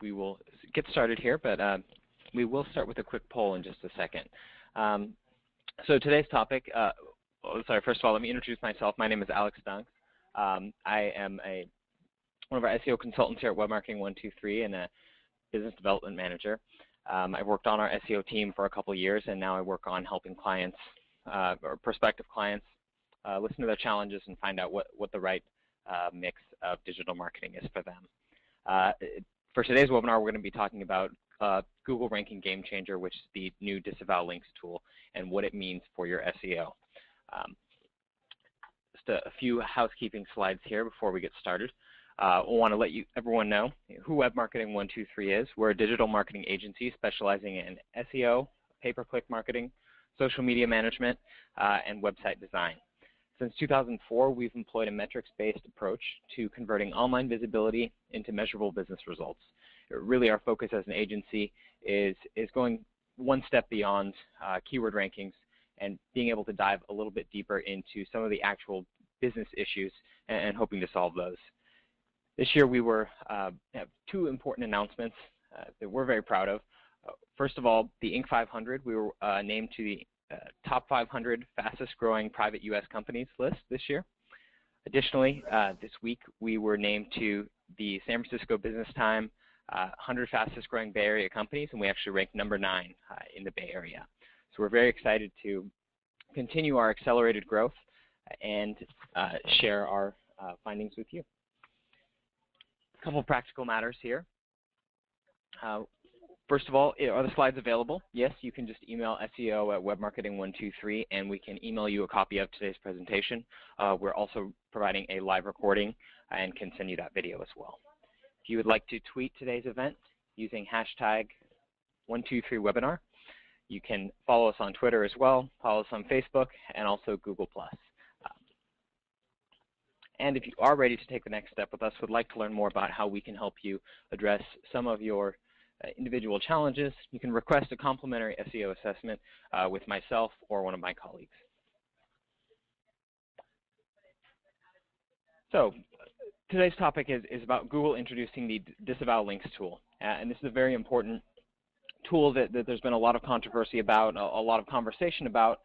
we will get started here, but we will start with a quick poll in just a second. So today's topic, first of all, let me introduce myself. My name is Alex Dunks. I am one of our SEO consultants here at Web Marketing 123 and a business development manager. I've worked on our SEO team for a couple of years, and now I work on helping clients or prospective clients listen to their challenges and find out what the right mix of digital marketing is for them. For today's webinar, we're going to be talking about Google Ranking Game Changer, which is the new Disavow links tool, and what it means for your SEO. Just a few housekeeping slides here before we get started. I want to let everyone know who Web Marketing 123 is. We're a digital marketing agency specializing in SEO, pay-per-click marketing, social media management, and website design. Since 2004, we've employed a metrics-based approach to converting online visibility into measurable business results. Really, our focus as an agency is going one step beyond keyword rankings and being able to dive a little bit deeper into some of the actual business issues and hoping to solve those. This year, we have two important announcements that we're very proud of. First of all, the Inc. 500, we were named to the top 500 fastest growing private U.S. companies list this year. Additionally, this week we were named to the San Francisco Business Time 100 fastest growing Bay Area companies, and we actually ranked number 9 in the Bay Area. So we're very excited to continue our accelerated growth and share our findings with you. A couple of practical matters here. First of all, are the slides available? Yes, you can just email SEO@webmarketing123 and we can email you a copy of today's presentation. We're also providing a live recording and can send you that video as well. If you would like to tweet today's event using hashtag 123webinar, you can follow us on Twitter as well, follow us on Facebook, and also Google+. And if you are ready to take the next step with us, would like to learn more about how we can help you address some of your individual challenges, you can request a complimentary SEO assessment with myself or one of my colleagues. So today's topic is about Google introducing the Disavow links tool. And this is a very important tool that there's been a lot of controversy about, a lot of conversation about,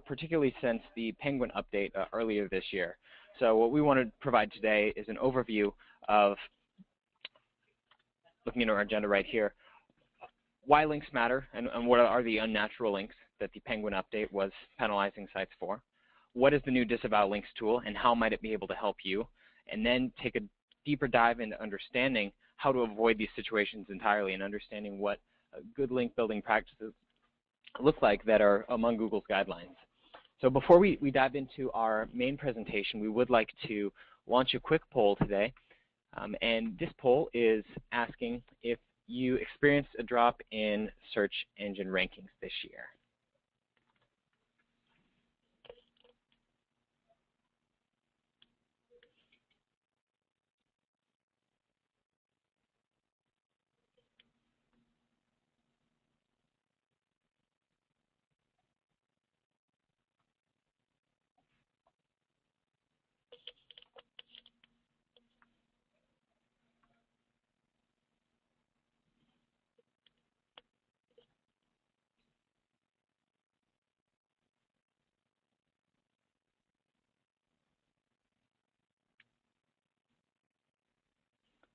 particularly since the Penguin update earlier this year. So what we want to provide today is an overview of, looking at our agenda right here, why links matter and what are the unnatural links that the Penguin update was penalizing sites for. What is the new Disavow links tool and how might it be able to help you? And then take a deeper dive into understanding how to avoid these situations entirely and understanding what good link building practices look like that are among Google's guidelines. So before we dive into our main presentation, we would like to launch a quick poll today. And this poll is asking if you experienced a drop in search engine rankings this year.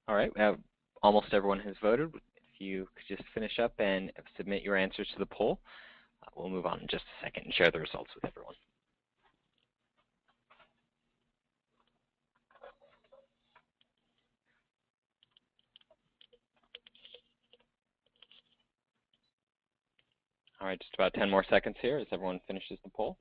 All right, almost everyone has voted. If you could just finish up and submit your answers to the poll, we'll move on in just a second and share the results with everyone. All right, just about 10 more seconds here as everyone finishes the poll.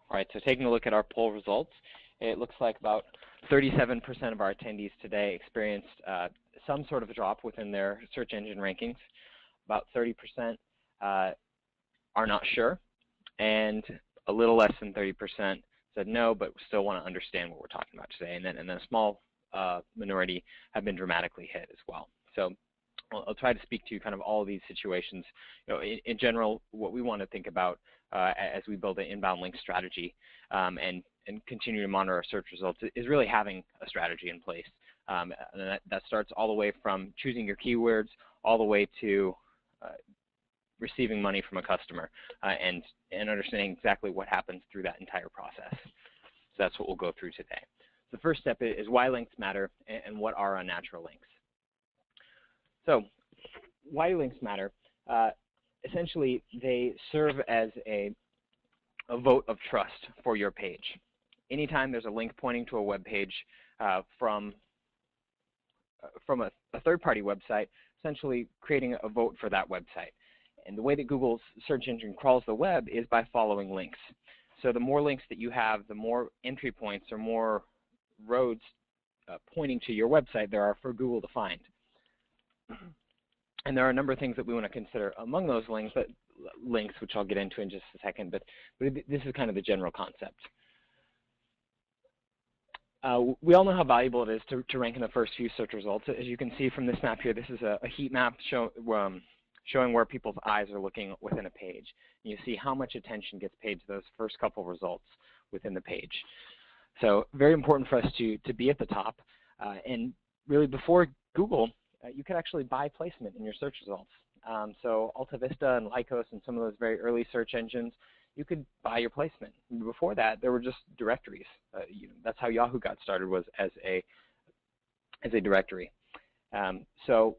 All right, so taking a look at our poll results, it looks like about 37% of our attendees today experienced some sort of a drop within their search engine rankings. About 30% are not sure, and a little less than 30% said no, but still want to understand what we're talking about today. And then a small minority have been dramatically hit as well. So I'll try to speak to kind of all of these situations. In general, what we want to think about as we build an inbound link strategy and continue to monitor our search results is really having a strategy in place. And that starts all the way from choosing your keywords all the way to receiving money from a customer and understanding exactly what happens through that entire process. So that's what we'll go through today. The first step is why links matter and what are unnatural links. So why do links matter? Essentially, they serve as a vote of trust for your page. Anytime there's a link pointing to a web page from a third-party website, essentially creating a vote for that website. And the way that Google's search engine crawls the web is by following links. So the more links that you have, the more entry points or more roads pointing to your website there are for Google to find. And there are a number of things that we want to consider among those links, which I'll get into in just a second, but this is kind of the general concept. We all know how valuable it is to rank in the first few search results. As you can see from this map here, this is a heat map showing where people's eyes are looking within a page. And you see how much attention gets paid to those first couple results within the page. So very important for us to be at the top. And really before Google, you could actually buy placement in your search results. So Alta Vista and Lycos and some of those very early search engines, you could buy your placement. Before that, there were just directories. That's how Yahoo got started, was as a directory. So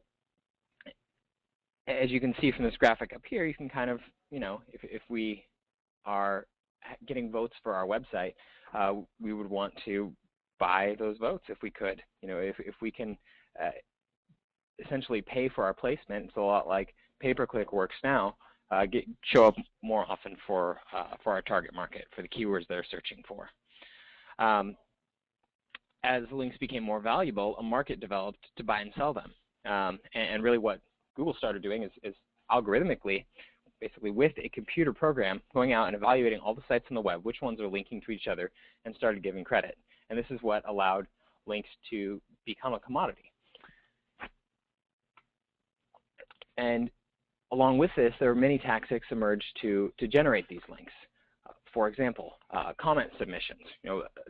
as you can see from this graphic up here, you can kind of, if we are getting votes for our website, we would want to buy those votes if we could. If we can essentially pay for our placement, it's a lot like pay-per-click works now, show up more often for our target market, for the keywords they're searching for. As links became more valuable, a market developed to buy and sell them. And really what Google started doing is algorithmically, basically with a computer program, going out and evaluating all the sites on the web, which ones are linking to each other, and started giving credit. And this is what allowed links to become a commodity. And along with this, there are many tactics emerged to generate these links. For example, comment submissions.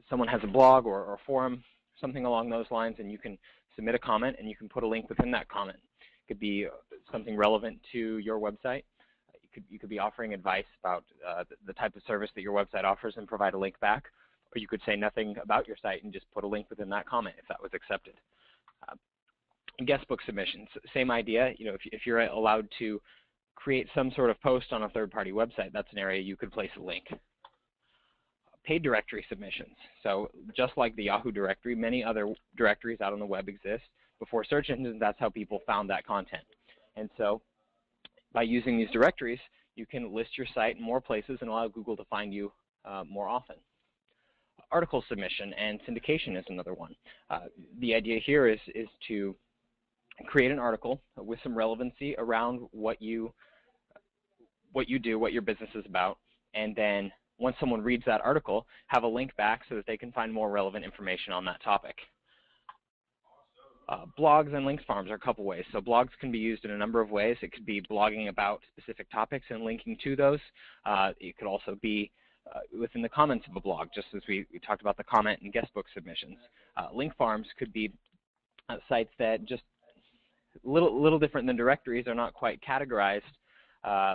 Someone has a blog or a forum, something along those lines, and you can submit a comment and you can put a link within that comment. It could be something relevant to your website. You could be offering advice about the type of service that your website offers and provide a link back. Or you could say nothing about your site and just put a link within that comment if that was accepted. Guest book submissions, same idea. If you're allowed to create some sort of post on a third-party website, that's an area you could place a link. Paid directory submissions. So just like the Yahoo directory, many other directories out on the web exist. Before search engines, that's how people found that content. And so by using these directories, you can list your site in more places and allow Google to find you more often. Article submission and syndication is another one. The idea here is to create an article with some relevancy around what you do, what your business is about, and then once someone reads that article, have a link back so that they can find more relevant information on that topic. Blogs and links farms are a couple ways. So blogs can be used in a number of ways. It could be blogging about specific topics and linking to those. It could also be within the comments of a blog, just as we talked about the comment and guest book submissions. Link farms could be sites that just little different than directories, are not quite categorized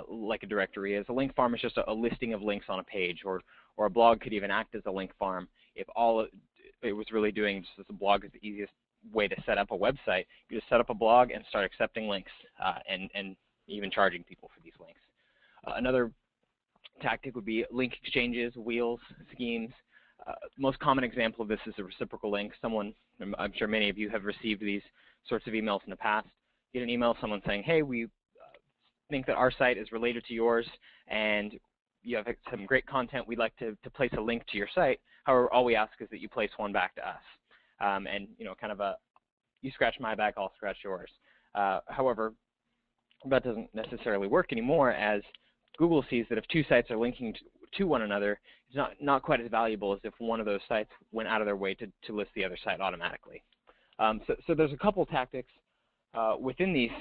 like a directory is. A link farm is just a listing of links on a page, or a blog could even act as a link farm if all it was really doing, just as a blog is the easiest way to set up a website. You just set up a blog and start accepting links and even charging people for these links. Another tactic would be link exchanges, wheels, schemes. Most common example of this is a reciprocal link. I'm sure many of you have received these sorts of emails in the past. You get an email, someone saying, hey, we think that our site is related to yours and you have some great content. We'd like to place a link to your site. However, all we ask is that you place one back to us. And kind of you scratch my back, I'll scratch yours. However, that doesn't necessarily work anymore, as Google sees that if two sites are linking to one another, it's not quite as valuable as if one of those sites went out of their way to list the other site automatically. So there's a couple tactics Within these,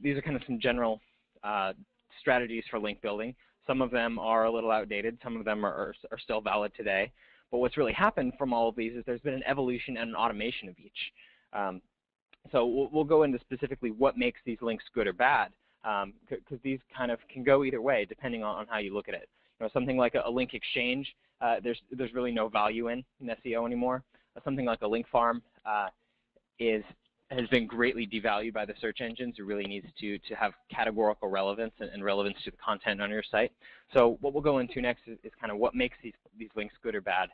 these are kind of some general strategies for link building. Some of them are a little outdated. Some of them are still valid today. But what's really happened from all of these is there's been an evolution and an automation of each. So we'll go into specifically what makes these links good or bad, because these kind of can go either way depending on how you look at it. Something like a link exchange, there's really no value in SEO anymore. Something like a link farm has been greatly devalued by the search engines. It really needs to have categorical relevance and relevance to the content on your site. So what we'll go into next is kind of what makes these links good or bad,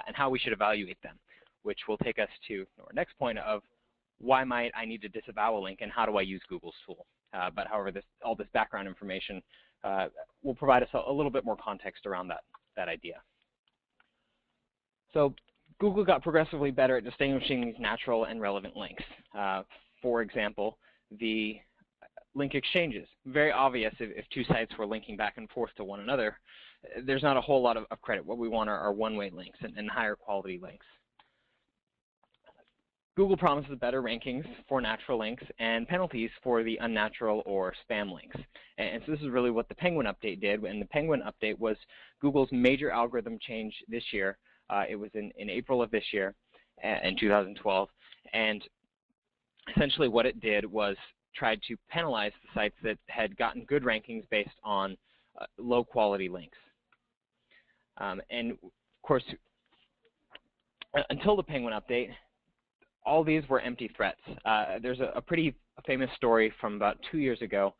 and how we should evaluate them, which will take us to our next point of why might I need to disavow a link and how do I use Google's tool. But however, all this background information will provide us a little bit more context around that idea. So Google got progressively better at distinguishing these natural and relevant links. For example, the link exchanges. Very obvious if two sites were linking back and forth to one another, there's not a whole lot of credit. What we want are one-way links and higher quality links. Google promises better rankings for natural links and penalties for the unnatural or spam links. And so this is really what the Penguin update did. And the Penguin update was Google's major algorithm change this year. It was in April of this year, in 2012. And essentially what it did was tried to penalize the sites that had gotten good rankings based on low quality links. And of course, until the Penguin update, all these were empty threats. There's a pretty famous story from about 2 years ago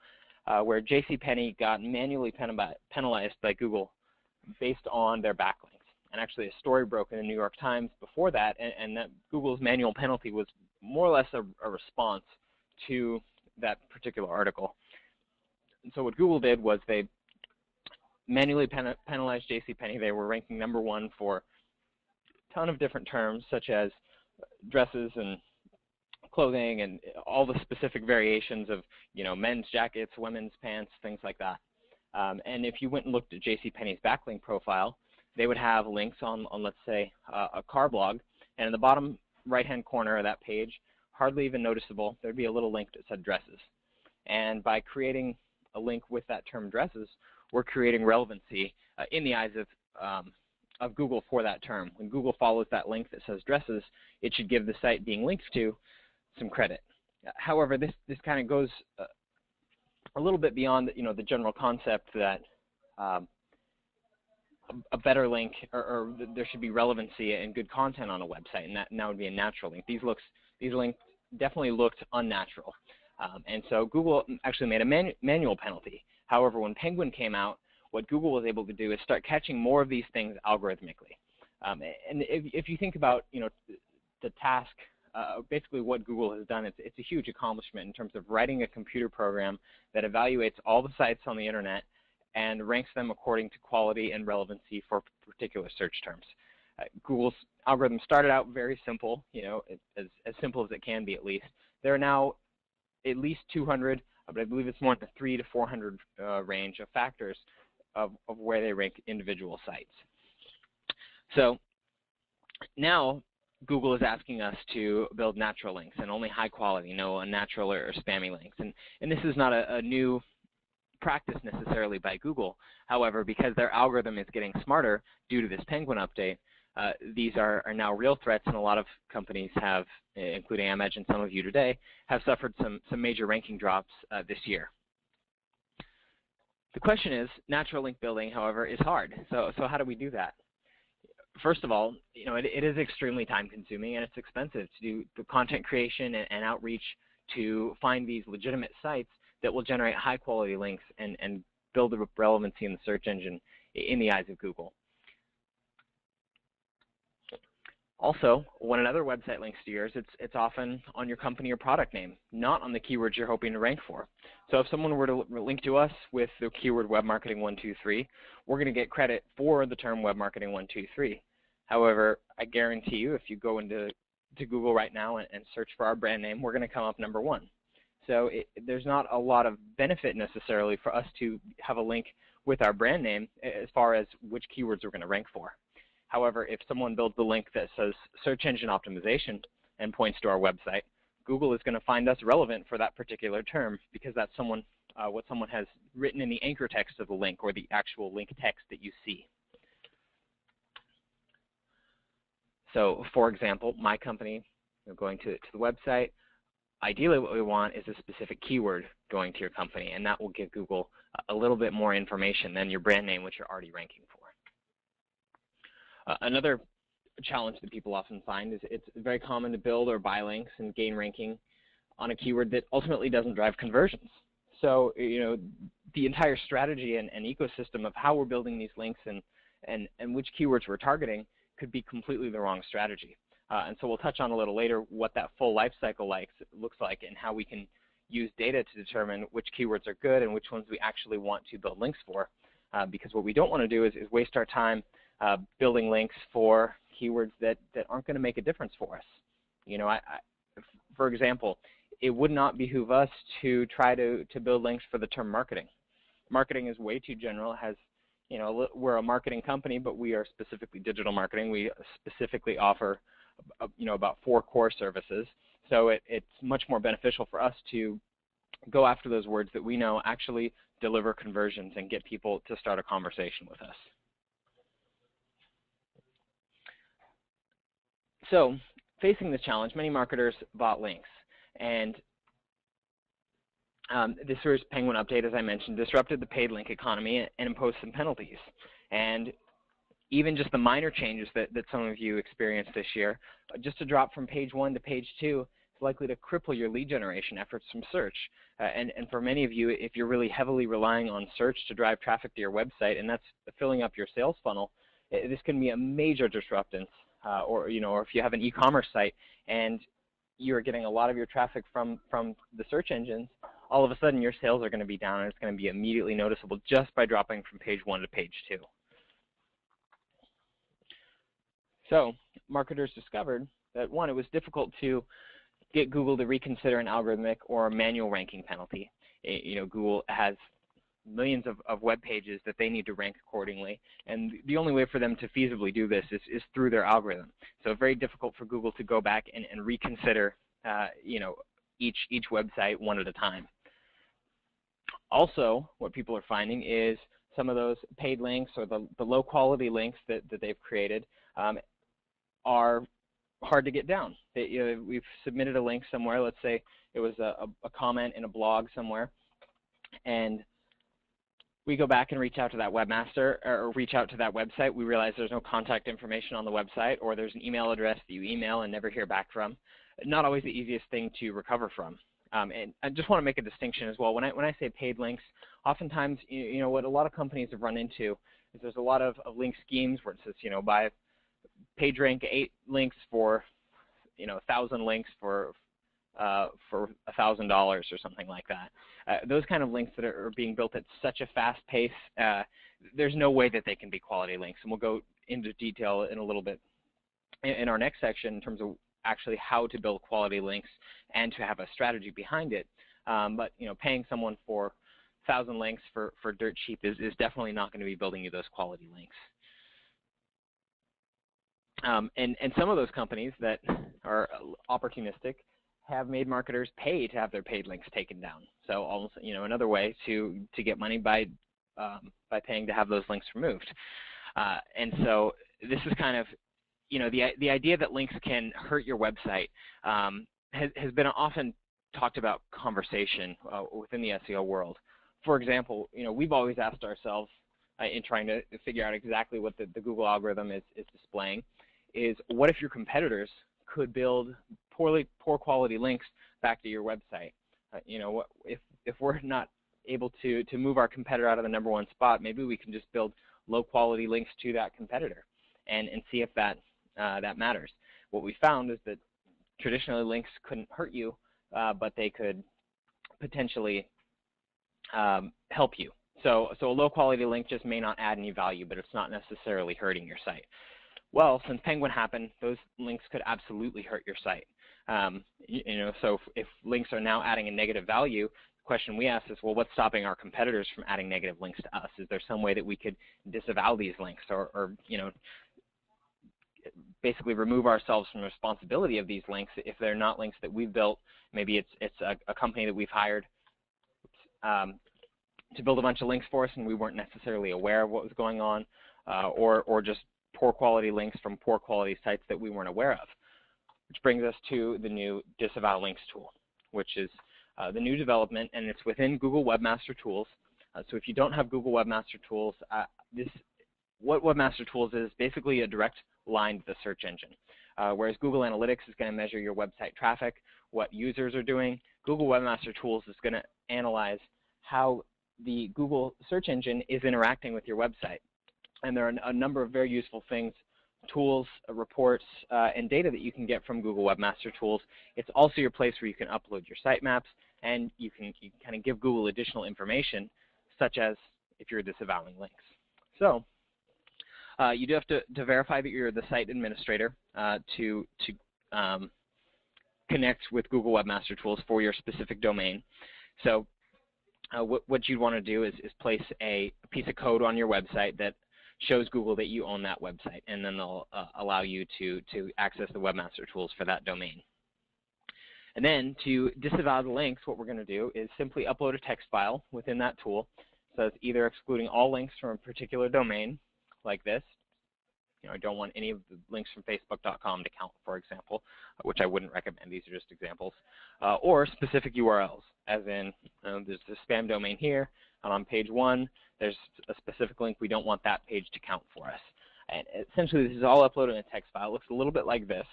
where JCPenney got manually penalized by Google based on their backlinks. And actually a story broke in the New York Times before that, and that Google's manual penalty was more or less a response to that particular article. And so what Google did was they manually penalized JCPenney. They were ranking #1 for a ton of different terms, such as dresses and clothing and all the specific variations of, men's jackets, women's pants, things like that. And if you went and looked at JCPenney's backlink profile, they would have links on let's say, a car blog, and in the bottom right-hand corner of that page, hardly even noticeable, there'd be a little link that said dresses. And by creating a link with that term dresses, we're creating relevancy in the eyes of Google for that term. When Google follows that link that says dresses, it should give the site being linked to some credit. However, this kind of goes a little bit beyond the general concept that a better link or there should be relevancy and good content on a website, and that would be a natural link. These links definitely looked unnatural, and so Google actually made a manual penalty. However, when Penguin came out, what Google was able to do is start catching more of these things algorithmically. And if you think about the task, basically what Google has done, it's a huge accomplishment in terms of writing a computer program that evaluates all the sites on the internet and ranks them according to quality and relevancy for particular search terms. Google's algorithm started out very simple, as simple as it can be at least. There are now at least 200, but I believe it's more in the 300 to 400 range of factors of where they rank individual sites. So now Google is asking us to build natural links and only high quality, no unnatural or spammy links. And this is not a new practice necessarily by Google. However, because their algorithm is getting smarter due to this Penguin update, these are now real threats, and a lot of companies have, including I imagine some of you today, have suffered some major ranking drops this year. The question is, natural link building, however, is hard. So how do we do that? First of all, it is extremely time-consuming and it's expensive to do the content creation and outreach to find these legitimate sites that will generate high-quality links and build the relevancy in the search engine in the eyes of Google. Also, when another website links to yours, it's often on your company or product name, not on the keywords you're hoping to rank for. So if someone were to link to us with the keyword web marketing 123, we're going to get credit for the term web marketing 123. However, I guarantee you, if you go into Google right now and search for our brand name, we're going to come up #1. So there's not a lot of benefit necessarily for us to have a link with our brand name as far as which keywords we're going to rank for. However, if someone builds the link that says search engine optimization and points to our website, Google is going to find us relevant for that particular term because that's what someone has written in the anchor text of the link or the actual link text that you see. So, for example, my company, going to the website, ideally what we want is a specific keyword going to your company, and that will give Google a little bit more information than your brand name, which you're already ranking for. Another challenge that people often find is it's very common to build or buy links and gain ranking on a keyword that ultimately doesn't drive conversions. So, the entire strategy and ecosystem of how we're building these links and which keywords we're targeting could be completely the wrong strategy. And so we'll touch on a little later what that full life cycle looks like and how we can use data to determine which keywords are good and which ones we actually want to build links for. Because what we don't want to do is waste our time building links for keywords that aren't going to make a difference for us. For example, it would not behoove us to try to build links for the term marketing. Marketing is way too general. It has, we're a marketing company, but we are specifically digital marketing. We specifically offer, about 4 core services. So it's much more beneficial for us to go after those words that we know actually deliver conversions and get people to start a conversation with us. So, facing this challenge, many marketers bought links. And this year's Penguin update, as I mentioned, disrupted the paid link economy and imposed some penalties. And even just the minor changes that some of you experienced this year, just to drop from page 1 to page 2 is likely to cripple your lead generation efforts from search. And for many of you, if you're really heavily relying on search to drive traffic to your website, and that's filling up your sales funnel, this can be a major disruptance. Or if you have an e-commerce site and you're getting a lot of your traffic from the search engines, all of a sudden your sales are going to be down, and it's going to be immediately noticeable just by dropping from page 1 to page 2. So marketers discovered that, one, it was difficult to get Google to reconsider an algorithmic or manual ranking penalty. Google has millions of web pages that they need to rank accordingly, and the only way for them to feasibly do this is through their algorithm. So very difficult for Google to go back and reconsider each website one at a time. Also, what people are finding is some of those paid links or the low quality links that they've created are hard to get down. We've submitted a link somewhere, let's say it was a comment in a blog somewhere, and we go back and reach out to that webmaster or reach out to that website. We realize there's no contact information on the website, or there's an email address that you email and never hear back from. Not always the easiest thing to recover from. And I just want to make a distinction as well. When I say paid links, oftentimes, what a lot of companies have run into is there's a lot of link schemes where it says, buy page rank 8 links for, 1,000 links for $1,000 or something like that. Those kind of links that are being built at such a fast pace, there's no way that they can be quality links. And we'll go into detail in a little bit in our next section in terms of actually how to build quality links and to have a strategy behind it. But paying someone for 1,000 links for dirt cheap is definitely not going to be building you those quality links. And some of those companies that are opportunistic have made marketers pay to have their paid links taken down. So almost, another way to get money by paying to have those links removed. And so this is kind of, the idea that links can hurt your website has been often talked about conversation within the SEO world. For example, we've always asked ourselves in trying to figure out exactly what the Google algorithm is displaying is, what if your competitors could build poor quality links back to your website? If we're not able to move our competitor out of the #1 spot, maybe we can just build low quality links to that competitor and see if that matters. What we found is that traditionally links couldn't hurt you, but they could potentially help you. So a low quality link just may not add any value, but it's not necessarily hurting your site. Well, since Penguin happened, those links could absolutely hurt your site. So if links are now adding a negative value, the question we ask is, well, what's stopping our competitors from adding negative links to us? Is there some way that we could disavow these links or basically remove ourselves from the responsibility of these links if they're not links that we've built. Maybe it's a company that we've hired to build a bunch of links for us and we weren't necessarily aware of what was going on, or just poor quality links from poor quality sites that we weren't aware of. Which brings us to the new Disavow Links tool, which is the new development, and it's within Google Webmaster Tools. So if you don't have Google Webmaster Tools, what Webmaster Tools is basically a direct line to the search engine. Whereas Google Analytics is going to measure your website traffic, what users are doing, Google Webmaster Tools is going to analyze how the Google search engine is interacting with your website. And there are a number of very useful things, tools, reports, and data that you can get from Google Webmaster Tools. It's also your place where you can upload your sitemaps, and you can kind of give Google additional information, such as if you're disavowing links. So you do have to verify that you're the site administrator to connect with Google Webmaster Tools for your specific domain. So what you'd want to do is place a piece of code on your website that shows Google that you own that website, and then they'll allow you to access the Webmaster Tools for that domain. And then to disavow the links, what we're going to do is simply upload a text file within that tool. So it's either excluding all links from a particular domain, like this. I don't want any of the links from Facebook.com to count, for example, which I wouldn't recommend. These are just examples. Or specific URLs, as in there's a spam domain here, and on page 1, there's a specific link. We don't want that page to count for us. And essentially, this is all uploaded in a text file. It looks a little bit like this.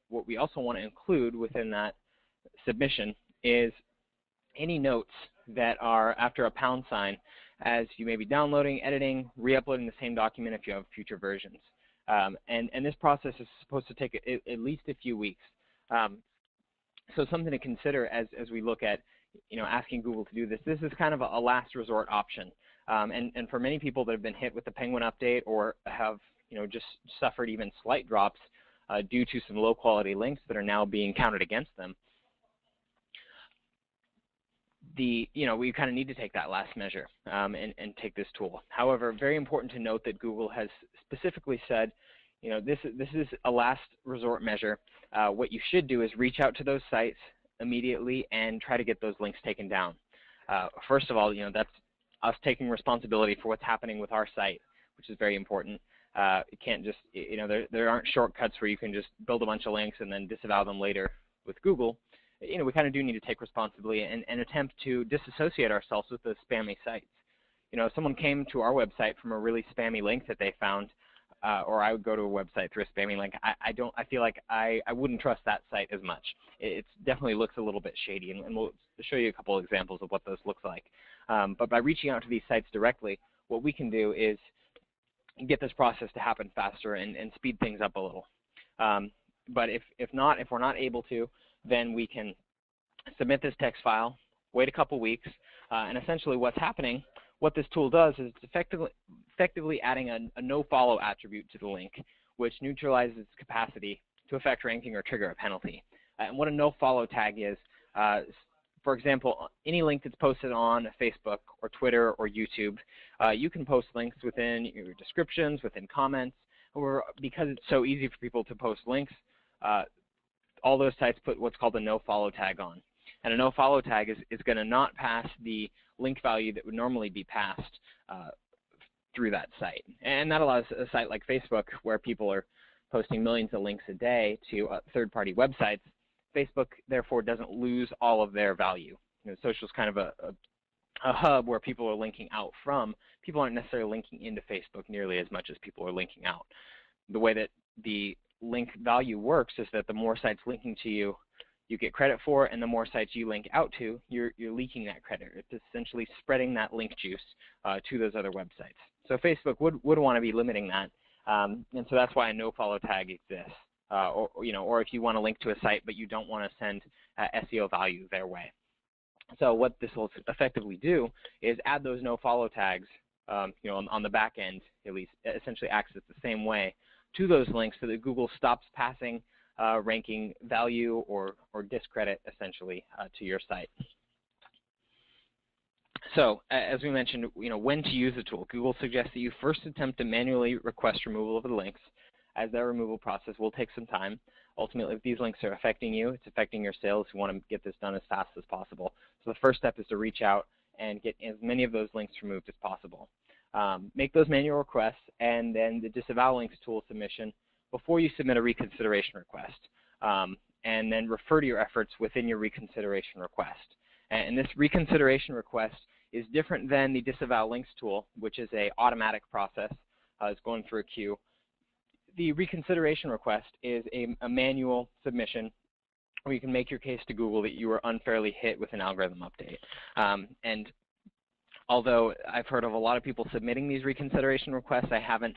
What we also want to include within that submission is any notes that are after a pound sign, as you may be downloading, editing, re-uploading the same document if you have future versions. And this process is supposed to take at least a few weeks. So something to consider as we look at asking Google to do this. This is kind of a last resort option. And for many people that have been hit with the Penguin update or have just suffered even slight drops due to some low quality links that are now being counted against them, we kind of need to take that last measure and take this tool. However, very important to note that Google has specifically said, this is a last resort measure. What you should do is reach out to those sites immediately and try to get those links taken down. First of all, that's us taking responsibility for what's happening with our site, which is very important. You can't just, there aren't shortcuts where you can just build a bunch of links and then disavow them later with Google. We kind of do need to take responsibility and attempt to disassociate ourselves with those spammy sites. If someone came to our website from a really spammy link that they found, or I would go to a website through a spammy link, I feel like I wouldn't trust that site as much. It definitely looks a little bit shady, and we'll show you a couple examples of what those look like. But by reaching out to these sites directly, what we can do is get this process to happen faster and speed things up a little. But if we're not able to, then we can submit this text file, wait a couple weeks, and essentially what's happening, what this tool does is it's effectively adding a no-follow attribute to the link, which neutralizes its capacity to affect ranking or trigger a penalty. And what a no-follow tag is, for example, any link that's posted on Facebook or Twitter or YouTube, you can post links within your descriptions, within comments, or because it's so easy for people to post links, all those sites put what's called a no-follow tag on. And a no-follow tag is going to not pass the link value that would normally be passed through that site. And that allows a site like Facebook, where people are posting millions of links a day to third-party websites, Facebook therefore doesn't lose all of their value. Social is kind of a hub where people are linking out from. People aren't necessarily linking into Facebook nearly as much as people are linking out. The way that the link value works is that the more sites linking to you, you get credit for, and the more sites you link out to, you're leaking that credit. It's essentially spreading that link juice to those other websites. So Facebook would want to be limiting that, and so that's why a no-follow tag exists. Or if you want to link to a site but you don't want to send SEO value their way. So what this will effectively do is add those no-follow tags, on the back end, at least, essentially acts the same way to those links so that Google stops passing ranking value or discredit, essentially, to your site. So as we mentioned, when to use the tool, Google suggests that you first attempt to manually request removal of the links. as that removal process will take some time. Ultimately, if these links are affecting you, it's affecting your sales, you want to get this done as fast as possible. So the first step is to reach out and get as many of those links removed as possible. Make those manual requests, and then the Disavow links tool submission before you submit a reconsideration request. And then refer to your efforts within your reconsideration request. And this reconsideration request is different than the Disavow links tool, which is an automatic process. It's going through a queue. The reconsideration request is a manual submission where you can make your case to Google that you were unfairly hit with an algorithm update. And although I've heard of a lot of people submitting these reconsideration requests, I haven't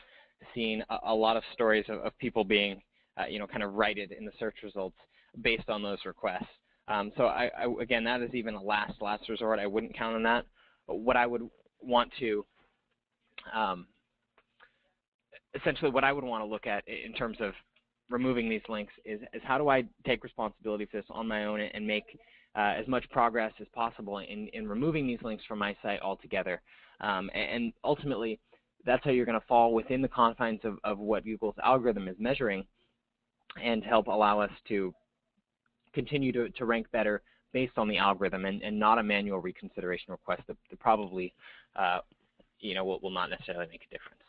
seen a lot of stories of people being kind of righted in the search results based on those requests. So again, that is even a last resort. I wouldn't count on that. But what I would want to essentially what I would want to look at in terms of removing these links is how do I take responsibility for this on my own and make as much progress as possible in removing these links from my site altogether. And ultimately, that's how you're going to fall within the confines of what Google's algorithm is measuring and help allow us to continue to rank better based on the algorithm and not a manual reconsideration request that probably will not necessarily make a difference.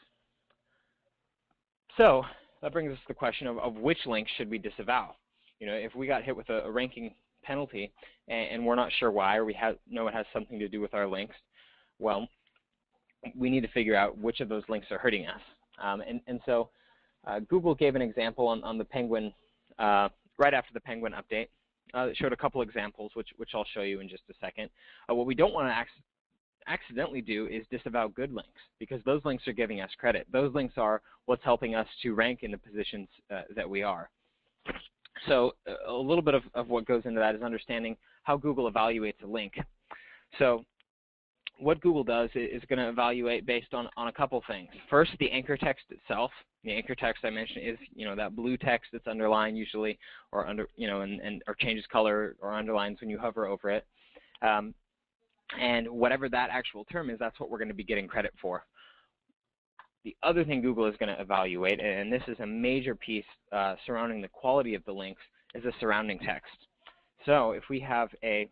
So that brings us to the question of which links should we disavow. If we got hit with a ranking penalty and we're not sure why, or we know it has something to do with our links, well, we need to figure out which of those links are hurting us. So Google gave an example on the Penguin, right after the Penguin update. It showed a couple examples, which I'll show you in just a second. What we don't want to accidentally do is disavow good links, because those links are giving us credit. Those links are what's helping us to rank in the positions that we are. So a little bit of what goes into that is understanding how Google evaluates a link. So what Google does is going to evaluate based on a couple things. First, the anchor text itself. The anchor text I mentioned is that blue text that's underlined usually, or or changes color or underlines when you hover over it. And whatever that actual term is, that's what we're going to be getting credit for. The other thing Google is going to evaluate, and this is a major piece surrounding the quality of the links, is the surrounding text. So if we have a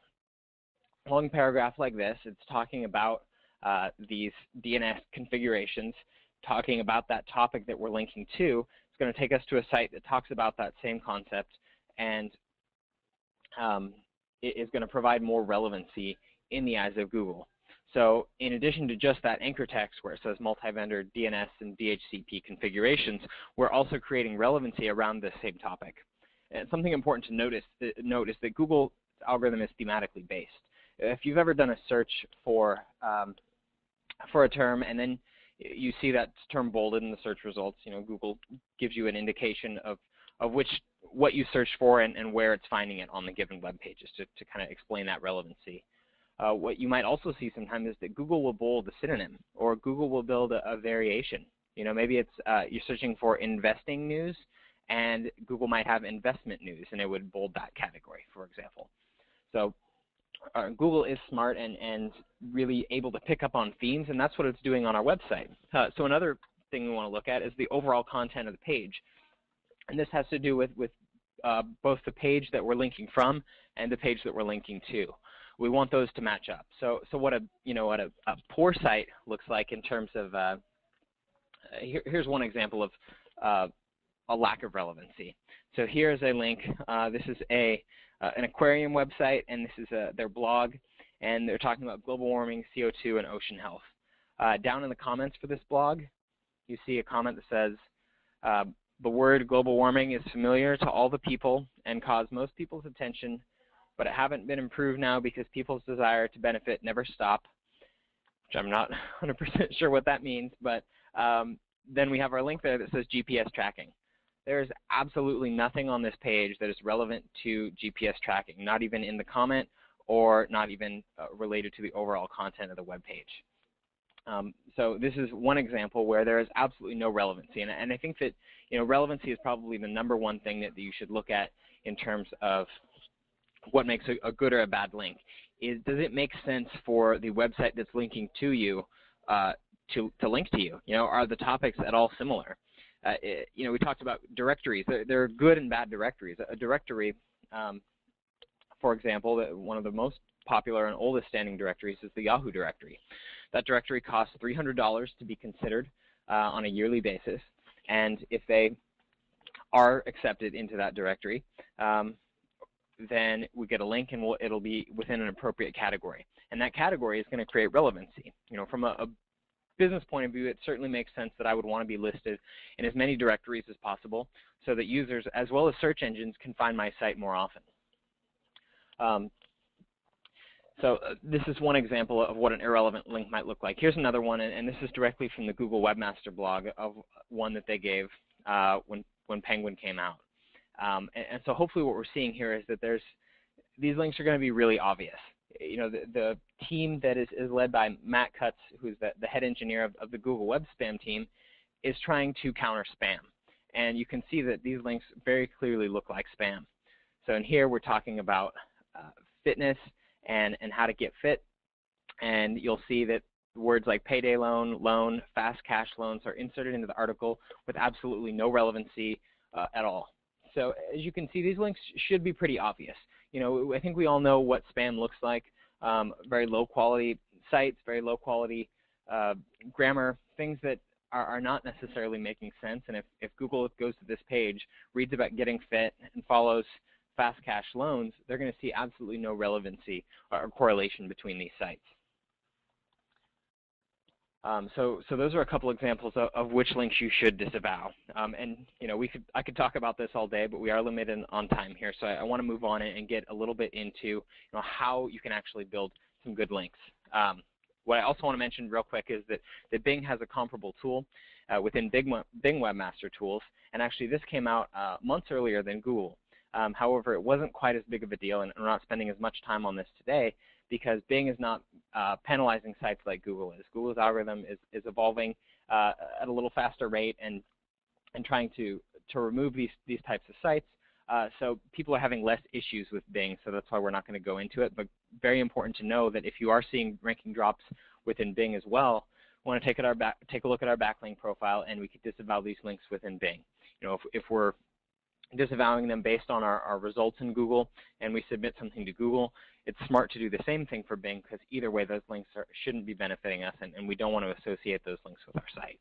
long paragraph like this, it's talking about these DNS configurations, talking about that topic that we're linking to. It's going to take us to a site that talks about that same concept, and it is going to provide more relevancy in the eyes of Google. So in addition to just that anchor text where it says multi-vendor DNS and DHCP configurations, we're also creating relevancy around the same topic. And something important to note is that Google's algorithm is thematically based. If you've ever done a search for a term and then you see that term bolded in the search results, Google gives you an indication of what you searched for and where it's finding it on the given web pages to kind of explain that relevancy. What you might also see sometimes is that Google will bold a synonym, or Google will build a variation. Maybe it's you're searching for investing news, and Google might have investment news, and it would bold that category, for example. So Google is smart and really able to pick up on themes, and that's what it's doing on our website. So another thing we want to look at is the overall content of the page, and this has to do with both the page that we're linking from and the page that we're linking to. We want those to match up. So what a poor site looks like in terms of here's one example of a lack of relevancy. So here's a link. This is an aquarium website, and this is their blog, and they're talking about global warming, CO2, and ocean health. Down in the comments for this blog, you see a comment that says, the word global warming is familiar to all the people and caused most people's attention, but it haven't been improved now because people's desire to benefit never stop, which I'm not 100% sure what that means, but then we have our link there that says GPS tracking. There's absolutely nothing on this page that is relevant to GPS tracking, not even in the comment or not even related to the overall content of the web page. So this is one example where there is absolutely no relevancy, and I think that relevancy is probably the #1 thing that you should look at in terms of what makes a good or a bad link. Does it make sense for the website that's linking to you to link to you? Are the topics at all similar? we talked about directories. There are good and bad directories. A directory, for example, one of the most popular and oldest standing directories is the Yahoo directory. That directory costs $300 to be considered on a yearly basis, and if they are accepted into that directory, then we get a link and it'll be within an appropriate category. And that category is going to create relevancy. From a business point of view, it certainly makes sense that I would want to be listed in as many directories as possible so that users, as well as search engines, can find my site more often. This is one example of what an irrelevant link might look like. Here's another one, and this is directly from the Google Webmaster blog of one that they gave when Penguin came out. And so hopefully what we're seeing here is that these links are going to be really obvious. The team that is led by Matt Cutts, who's the head engineer of the Google Web Spam team, is trying to counter spam. And you can see that these links very clearly look like spam. So in here we're talking about fitness and how to get fit. And you'll see that words like payday loan, fast cash loans are inserted into the article with absolutely no relevancy at all. So as you can see, these links should be pretty obvious. I think we all know what spam looks like. Very low quality sites, very low quality grammar, things that are not necessarily making sense. And if Google goes to this page, reads about getting fit, and follows fast cash loans, they're going to see absolutely no relevancy or correlation between these sites. So those are a couple examples of which links you should disavow. And I could talk about this all day, but we are limited on time here. So I want to move on and get a little bit into how you can actually build some good links. What I also want to mention real quick is that Bing has a comparable tool within Bing Webmaster Tools, and actually this came out months earlier than Google. However, it wasn't quite as big of a deal, and we're not spending as much time on this today because Bing is not penalizing sites like Google is. Google's algorithm is evolving at a little faster rate and trying to remove these types of sites. So people are having less issues with Bing, so that's why we're not going to go into it. But very important to know that if you are seeing ranking drops within Bing as well, we want to take a look at our backlink profile, and we could disavow these links within Bing. If we're disavowing them based on our results in Google and we submit something to Google, it's smart to do the same thing for Bing because either way those links shouldn't be benefiting us, and we don't want to associate those links with our site.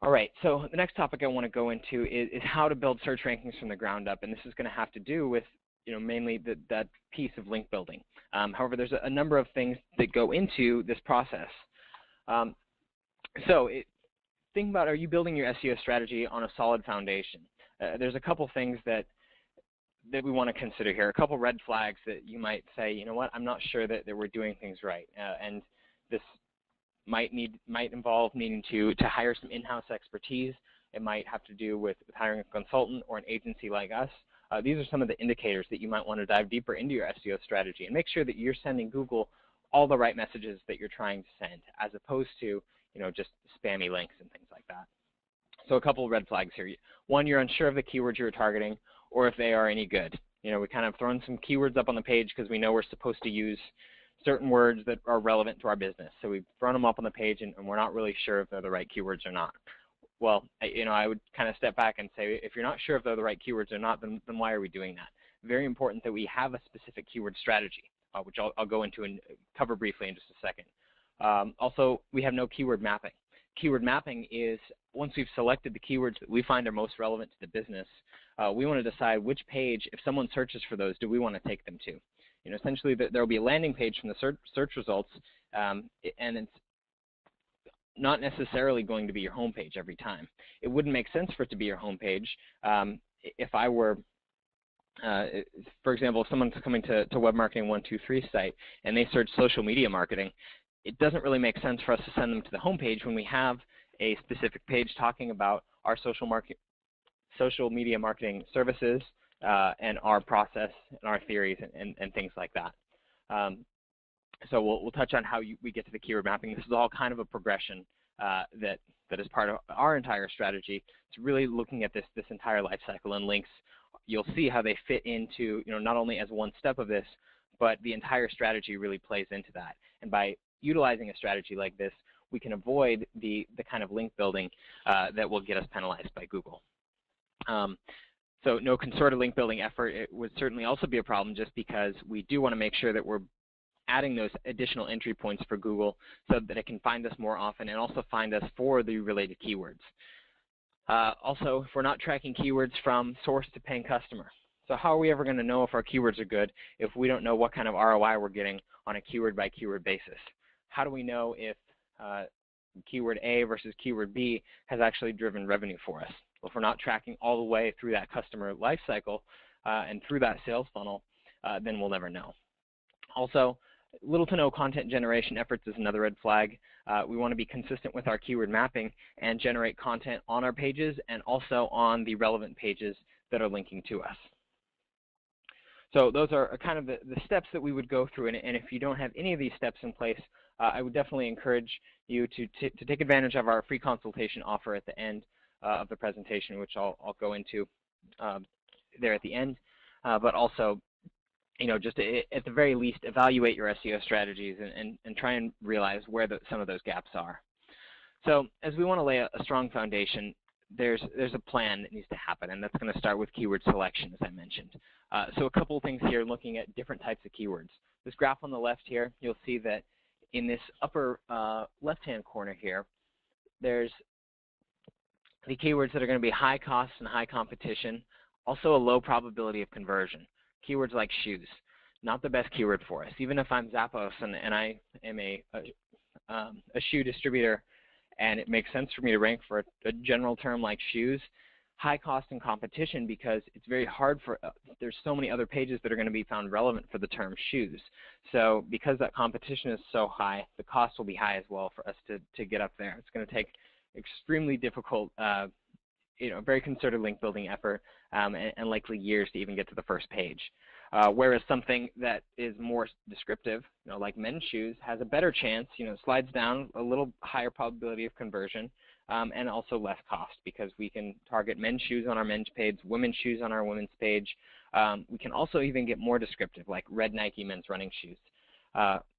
All right, so the next topic I want to go into is how to build search rankings from the ground up, and this is going to have to do with mainly that piece of link building. However, there's a number of things that go into this process. Think about, are you building your SEO strategy on a solid foundation? There's a couple things that we want to consider here, a couple red flags that you might say, you know what, I'm not sure that we're doing things right, and this might involve needing to hire some in-house expertise. It might have to do with hiring a consultant or an agency like us. These are some of the indicators that you might want to dive deeper into your SEO strategy and make sure that you're sending Google all the right messages that you're trying to send, as opposed to just spammy links and things like that. So a couple of red flags here. One, you're unsure of the keywords you're targeting or if they are any good. We kind of thrown some keywords up on the page because we know we're supposed to use certain words that are relevant to our business. So we've thrown them up on the page and we're not really sure if they're the right keywords or not. Well, I would kind of step back and say, if you're not sure if they're the right keywords or not, then why are we doing that? Very important that we have a specific keyword strategy, which I'll go into and cover briefly in just a second. Also, we have no keyword mapping. Keyword mapping is once we've selected the keywords that we find are most relevant to the business, we want to decide which page, if someone searches for those, do we want to take them to. Essentially, there will be a landing page from the search results, and it's not necessarily going to be your home page every time. It wouldn't make sense for it to be your home page if I were, for example, if someone's coming to Web Marketing 123 site and they search social media marketing, it doesn't really make sense for us to send them to the home page when we have a specific page talking about our social media marketing services and our process and our theories and things like that. So we'll touch on how we get to the keyword mapping. This is all kind of a progression that is part of our entire strategy. It's really looking at this entire life cycle, and links, you'll see how they fit into, not only as one step of this, but the entire strategy really plays into that. And by utilizing a strategy like this, we can avoid the kind of link building that will get us penalized by Google. So no concerted link building effort, it would certainly also be a problem, just because we do want to make sure that we're adding those additional entry points for Google so that it can find us more often and also find us for the related keywords. Also, if we're not tracking keywords from source to paying customer. So how are we ever going to know if our keywords are good if we don't know what kind of ROI we're getting on a keyword by keyword basis? How do we know if keyword A versus keyword B has actually driven revenue for us? Well, if we're not tracking all the way through that customer life cycle and through that sales funnel, then we'll never know. Also, little to no content generation efforts is another red flag. We want to be consistent with our keyword mapping and generate content on our pages and also on the relevant pages that are linking to us. So those are kind of the steps that we would go through, and if you don't have any of these steps in place, I would definitely encourage you to take advantage of our free consultation offer at the end of the presentation, which I'll go into there at the end, but also, just at the very least, evaluate your SEO strategies and try and realize where some of those gaps are. So as we want to lay a strong foundation, there's a plan that needs to happen, and that's going to start with keyword selection, as I mentioned. So a couple of things here, looking at different types of keywords. This graph on the left here, you'll see that in this upper left-hand corner here, there's the keywords that are going to be high cost and high competition, also a low probability of conversion. Keywords like shoes, not the best keyword for us. Even if I'm Zappos and I am a shoe distributor, and it makes sense for me to rank for a general term like shoes, high cost and competition, because it's very hard for, there's so many other pages that are going to be found relevant for the term shoes. So because that competition is so high, the cost will be high as well for us to get up there. It's going to take extremely difficult, very concerted link building effort and likely years to even get to the first page. Whereas something that is more descriptive, like men's shoes, has a better chance, slides down, a little higher probability of conversion, and also less cost, because we can target men's shoes on our men's page, women's shoes on our women's page. We can also even get more descriptive, like red Nike men's running shoes.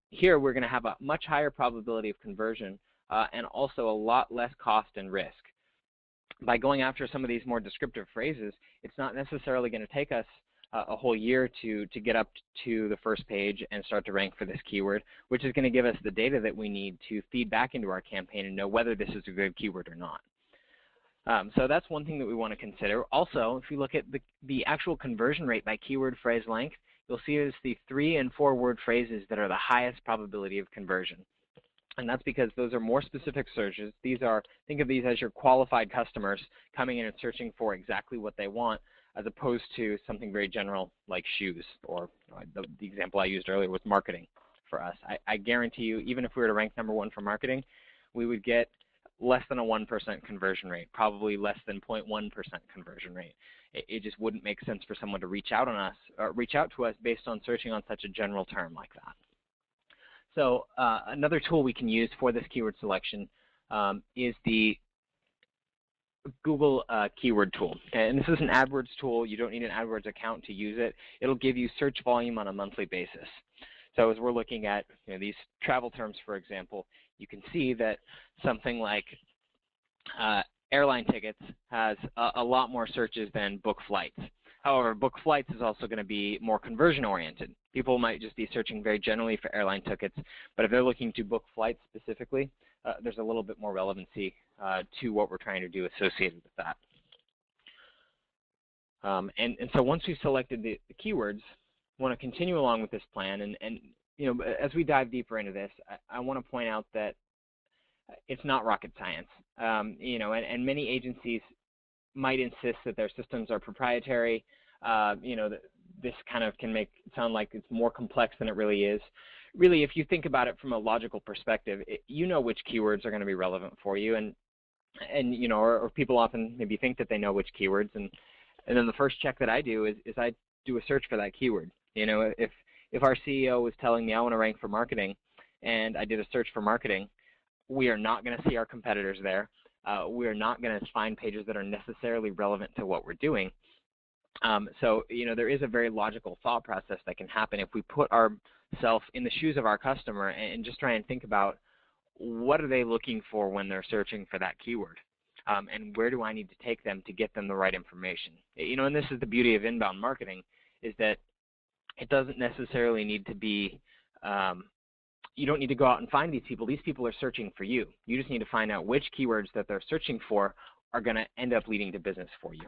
Here we're going to have a much higher probability of conversion and also a lot less cost and risk. By going after some of these more descriptive phrases, it's not necessarily going to take us a whole year to get up to the first page and start to rank for this keyword, which is going to give us the data that we need to feed back into our campaign and know whether this is a good keyword or not. So that's one thing that we want to consider. Also, if you look at the actual conversion rate by keyword phrase length, you'll see it's the 3- and 4-word phrases that are the highest probability of conversion. And that's because those are more specific searches. These are, think of these as your qualified customers coming in and searching for exactly what they want, as opposed to something very general like shoes, or the example I used earlier was marketing for us. I guarantee you, even if we were to rank #1 for marketing, we would get less than a 1% conversion rate, probably less than 0.1% conversion rate. It just wouldn't make sense for someone to reach out to us based on searching on such a general term like that. So another tool we can use for this keyword selection is the Google keyword tool. And this is an AdWords tool. You don't need an AdWords account to use it. It'll give you search volume on a monthly basis. So as we're looking at these travel terms, for example, you can see that something like airline tickets has a lot more searches than book flights. However, book flights is also going to be more conversion-oriented. People might just be searching very generally for airline tickets, but if they're looking to book flights specifically, there's a little bit more relevancy to what we're trying to do associated with that. And so once we've selected the keywords, we want to continue along with this plan. And as we dive deeper into this, I want to point out that it's not rocket science. And many agencies might insist that their systems are proprietary. This kind of can make it sound like it's more complex than it really is. Really, if you think about it from a logical perspective, you know which keywords are going to be relevant for you, or people often maybe think that they know which keywords, and then the first check that I do is I do a search for that keyword. If our CEO was telling me I want to rank for marketing, and I did a search for marketing, we are not going to see our competitors there. We are not going to find pages that are necessarily relevant to what we're doing. So there is a very logical thought process that can happen if we put ourselves in the shoes of our customer and just try and think about what are they looking for when they're searching for that keyword? And where do I need to take them to get them the right information? And this is the beauty of inbound marketing, is that it doesn't necessarily need to be, you don't need to go out and find these people. These people are searching for you. You just need to find out which keywords that they're searching for are going to end up leading to business for you.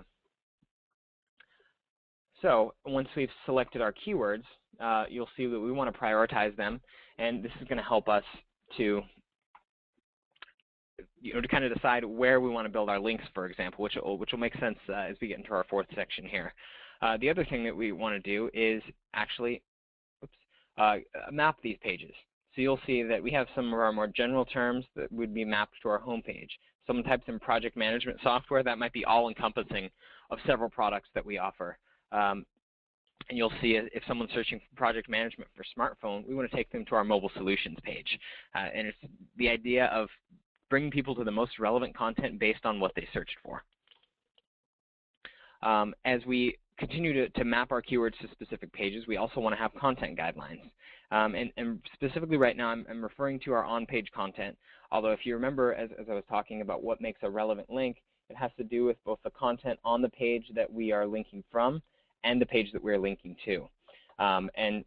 So once we've selected our keywords, you'll see that we want to prioritize them, and this is going to help us to to kind of decide where we want to build our links, for example, which will make sense as we get into our fourth section here. The other thing that we want to do is actually map these pages. So you'll see that we have some of our more general terms that would be mapped to our home page. Someone types in project management software, that might be all-encompassing of several products that we offer. And you'll see if someone's searching for project management for smartphone, we want to take them to our mobile solutions page. And it's the idea of bringing people to the most relevant content based on what they searched for. As we continue to map our keywords to specific pages, we also want to have content guidelines. And specifically right now, I'm referring to our on-page content, although if you remember, as I was talking about what makes a relevant link, it has to do with both the content on the page that we are linking from and the page that we're linking to. And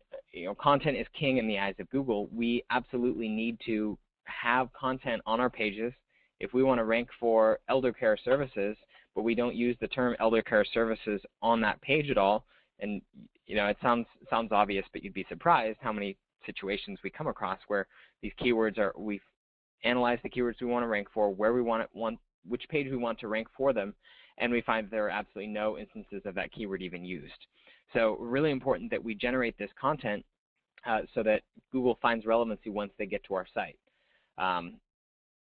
content is king in the eyes of Google. We absolutely need to have content on our pages if we want to rank for elder care services, but we don't use the term elder care services on that page at all. And it sounds obvious, but you'd be surprised how many situations we come across where these keywords we've analyzed the keywords we want to rank for, where we which page we want to rank for them, and we find there are absolutely no instances of that keyword even used. So really important that we generate this content so that Google finds relevancy once they get to our site.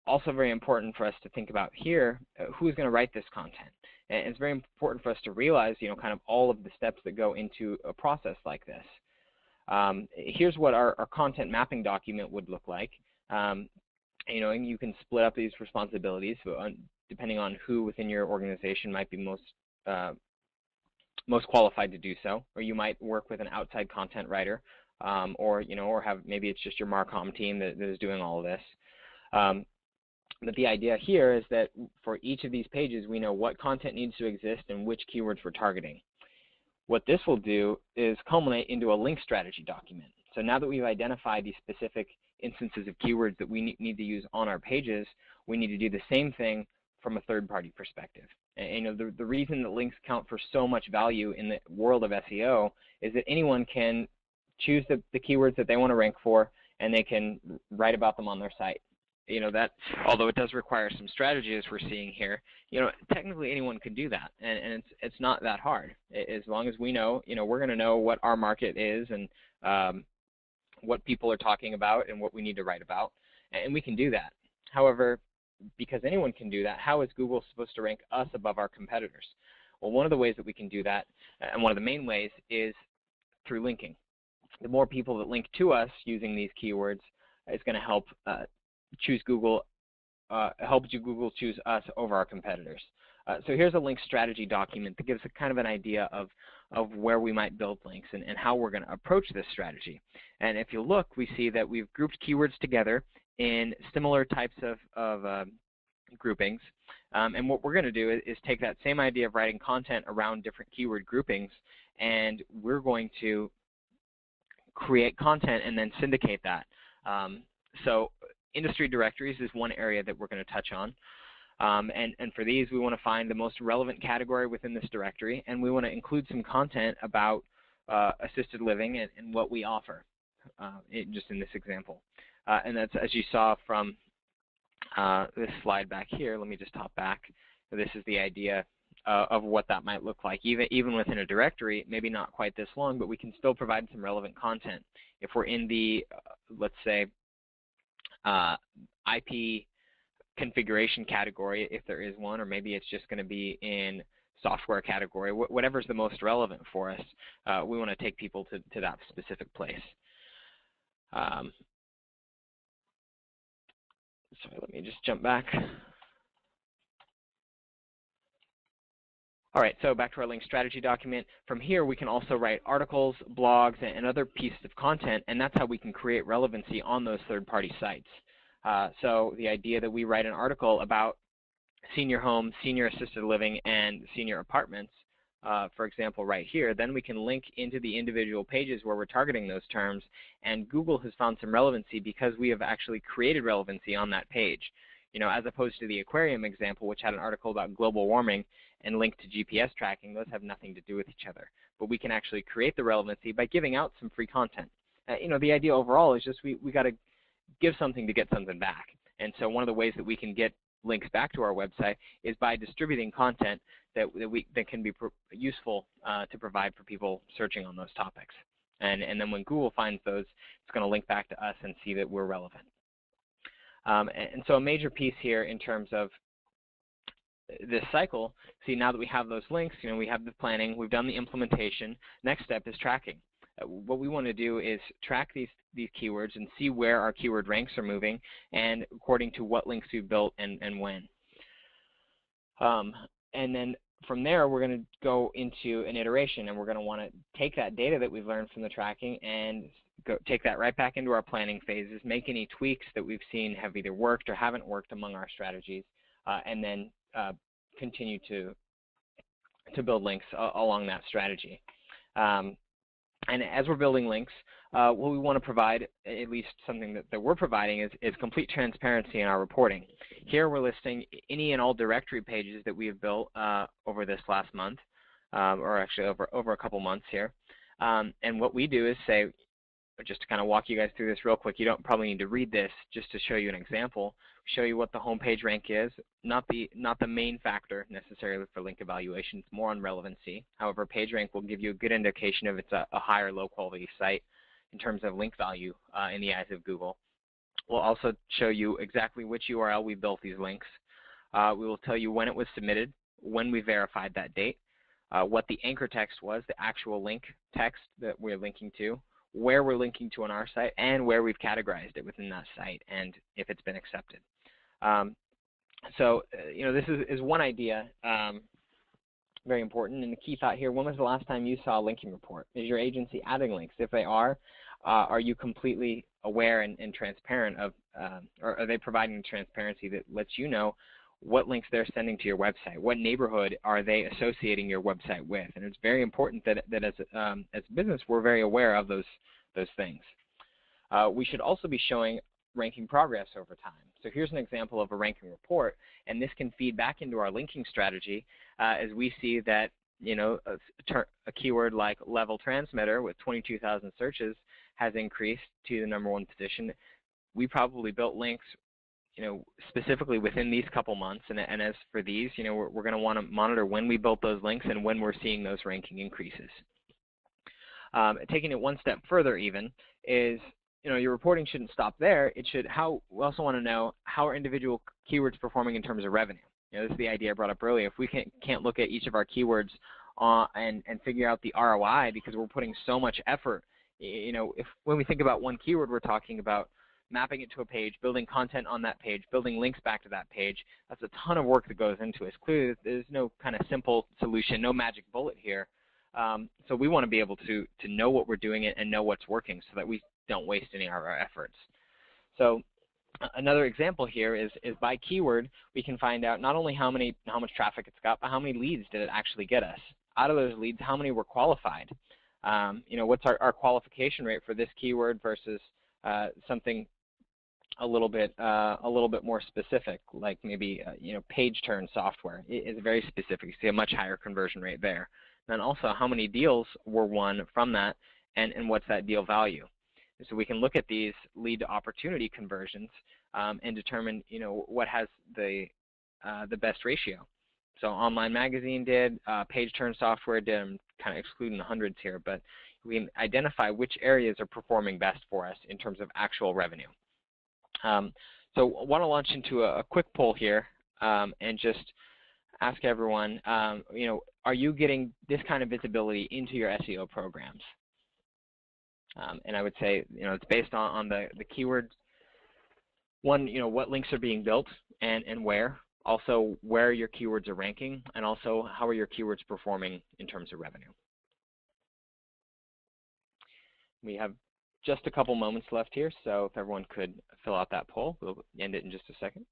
Also very important for us to think about here, who's going to write this content. And it's very important for us to realize, kind of all of the steps that go into a process like this. Here's what our content mapping document would look like. And you can split up these responsibilities depending on who within your organization might be most qualified to do so, or you might work with an outside content writer, or have maybe it's just your Marcom team that is doing all of this. But the idea here is that for each of these pages, we know what content needs to exist and which keywords we're targeting. What this will do is culminate into a link strategy document. So now that we've identified these specific instances of keywords that we need to use on our pages, we need to do the same thing from a third-party perspective. And the reason that links count for so much value in the world of SEO is that anyone can choose the keywords that they want to rank for, and they can write about them on their site. That, although it does require some strategy as we're seeing here, technically anyone can do that, and it's not that hard. As long as we know, we're going to know what our market is and what people are talking about and what we need to write about, and we can do that. However, because anyone can do that, how is Google supposed to rank us above our competitors? Well, one of the ways that we can do that, and one of the main ways, is through linking. The more people that link to us using these keywords is going to help Google choose us over our competitors. So here's a link strategy document that gives a kind of an idea of where we might build links and how we're going to approach this strategy. And if you look, we see that we've grouped keywords together in similar types of groupings. And what we're going to do is take that same idea of writing content around different keyword groupings, and we're going to create content and then syndicate that. So industry directories is one area that we're going to touch on. And for these, we want to find the most relevant category within this directory, and we want to include some content about assisted living and what we offer, just in this example. And that's, as you saw from this slide back here, let me just hop back. This is the idea of what that might look like. Even within a directory, maybe not quite this long, but we can still provide some relevant content. If we're in the, let's say, IP configuration category, if there is one, or maybe it's just going to be in software category, whatever's the most relevant for us, we want to take people to that specific place. Sorry, let me just jump back. All right, so back to our link strategy document. From here, we can also write articles, blogs, and other pieces of content, and that's how we can create relevancy on those third-party sites. So the idea that we write an article about senior home, senior assisted living, and senior apartments, for example, right here, then we can link into the individual pages where we're targeting those terms, and Google has found some relevancy because we have actually created relevancy on that page. You know, as opposed to the aquarium example, which had an article about global warming and linked to GPS tracking, those have nothing to do with each other. But we can actually create the relevancy by giving out some free content. You know, the idea overall is just we got to give something to get something back. And so one of the ways that we can get links back to our website is by distributing content that can be useful to provide for people searching on those topics. And then when Google finds those, it's going to link back to us and see that we're relevant. And so a major piece here in terms of this cycle, see now that we have those links, you know, we have the planning, we've done the implementation, next step is tracking. What we want to do is track these keywords and see where our keyword ranks are moving and according to what links we've built and when. And then from there, we're going to go into an iteration, and we're going to want to take that data that we've learned from the tracking and take that right back into our planning phases, make any tweaks that we've seen have either worked or haven't worked among our strategies, and then continue to build links along that strategy. And as we're building links, what we want to provide, at least something that we're providing, is complete transparency in our reporting. Here we're listing any and all directory pages that we have built over this last month, or actually over a couple months here. And what we do is say, just to kind of walk you guys through this real quick, you don't probably need to read this, just to show you an example, show you what the homepage rank is, not the main factor necessarily for link evaluation, it's more on relevancy. However, page rank will give you a good indication if it's a high or low quality site in terms of link value in the eyes of Google. We'll also show you exactly which URL we built these links. We will tell you when it was submitted, when we verified that date, what the anchor text was, the actual link text that we're linking to, where we're linking to on our site, and where we've categorized it within that site, and if it's been accepted. So, you know, this is one idea, very important. And the key thought here, when was the last time you saw a linking report? Is your agency adding links? If they are you completely aware and transparent of, or are they providing transparency that lets you know what links they're sending to your website? What neighborhood are they associating your website with? And it's very important that as a business, we're very aware of those things. We should also be showing ranking progress over time. So here's an example of a ranking report, and this can feed back into our linking strategy as we see that, you know, a keyword like level transmitter with 22,000 searches has increased to the #1 position. We probably built links, you know, specifically within these couple months, and as for these, you know, we're going to want to monitor when we built those links and when we're seeing those ranking increases. Taking it one step further even is, you know, your reporting shouldn't stop there. It should, we also want to know how are individual keywords performing in terms of revenue. You know, this is the idea I brought up earlier. If we can't look at each of our keywords and figure out the ROI because we're putting so much effort, you know, when we think about one keyword, we're talking about mapping it to a page, building content on that page, building links back to that page. That's a ton of work that goes into it. Clearly, there's no kind of simple solution, no magic bullet here. So we want to be able to know what we're doing and know what's working so that we don't waste any of our efforts. So another example here is by keyword, we can find out not only how much traffic it's got, but how many leads did it actually get us. Out of those leads, how many were qualified? You know, what's our qualification rate for this keyword versus something a little bit more specific, like maybe you know, page turn software is very specific. You see a much higher conversion rate there. And also, how many deals were won from that, and what's that deal value? So we can look at these lead to opportunity conversions and determine, you know, what has the best ratio. So Online Magazine did, page turn software did. I'm kind of excluding the hundreds here, but we can identify which areas are performing best for us in terms of actual revenue. So I want to launch into a quick poll here and just ask everyone, you know, are you getting this kind of visibility into your SEO programs? And I would say, you know, it's based on the keywords. One, you know, what links are being built and where. Also, where your keywords are ranking, and also how are your keywords performing in terms of revenue. We have just a couple moments left here, so if everyone could fill out that poll. We'll end it in just a second.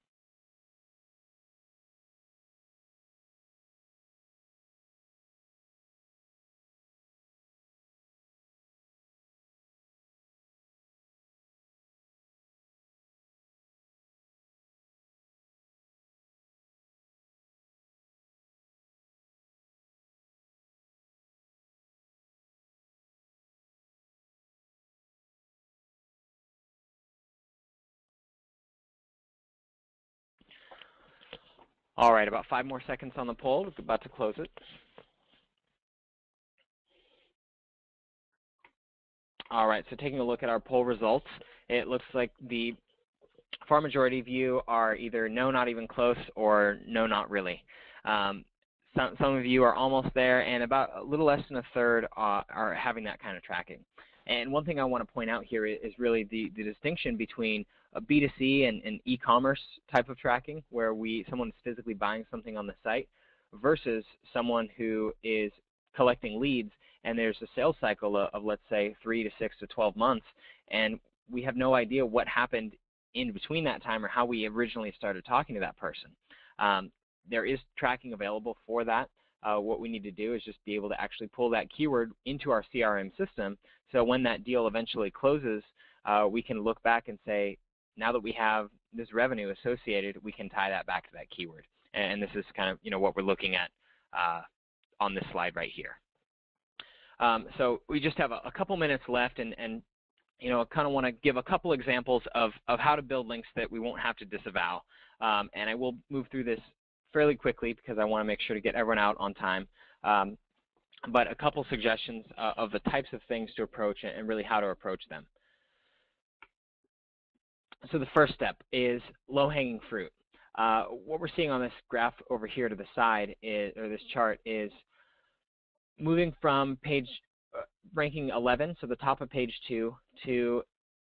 All right, about 5 more seconds on the poll. We're about to close it. All right, so taking a look at our poll results, it looks like the far majority of you are either no, not even close, or no, not really. Some of you are almost there, and about a little less than a third are having that kind of tracking. And one thing I want to point out here is really the distinction between a B2C and e-commerce type of tracking, where someone is physically buying something on the site, versus someone who is collecting leads, and there's a sales cycle of let's say 3 to 6 to 12 months, and we have no idea what happened in between that time or how we originally started talking to that person. There is tracking available for that. What we need to do is just be able to actually pull that keyword into our CRM system, so when that deal eventually closes, we can look back and say, now that we have this revenue associated, we can tie that back to that keyword. And this is kind of what we're looking at on this slide right here. So we just have a couple minutes left, and I kind of want to give a couple examples of how to build links that we won't have to disavow. And I will move through this fairly quickly because I want to make sure to get everyone out on time. But a couple suggestions of the types of things to approach and really how to approach them. So the first step is low-hanging fruit. What we're seeing on this graph over here to the side or this chart is moving from page ranking 11, so the top of page 2, to